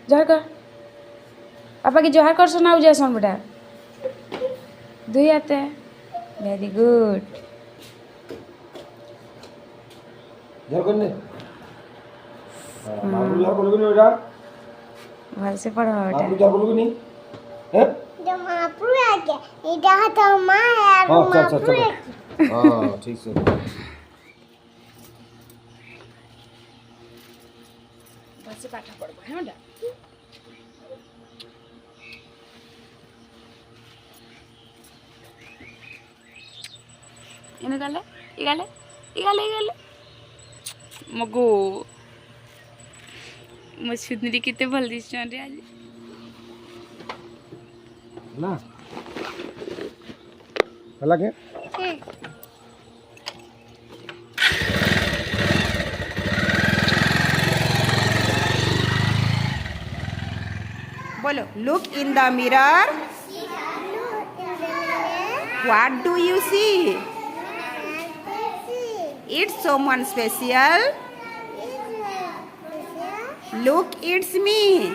जोहार कर पापा की जोहार कर सुनाऊ जैसन बेटा दुई आते वेरी गुड जोहार करने बाबू जोहार बोलोगे नहीं बेटा भल से पढ़ो बेटा बाबू जोहार बोलोगे नहीं हैं जब महापुर आ गया इधर तो माँ है और महापुर है हां ठीक से भल से पाठ पढ़बो है बेटा इने गले मगो मो सुंदरी कितने भल दिसछन रे आज ना हला के बोलो look in the mirror what do you see it's someone special look it's me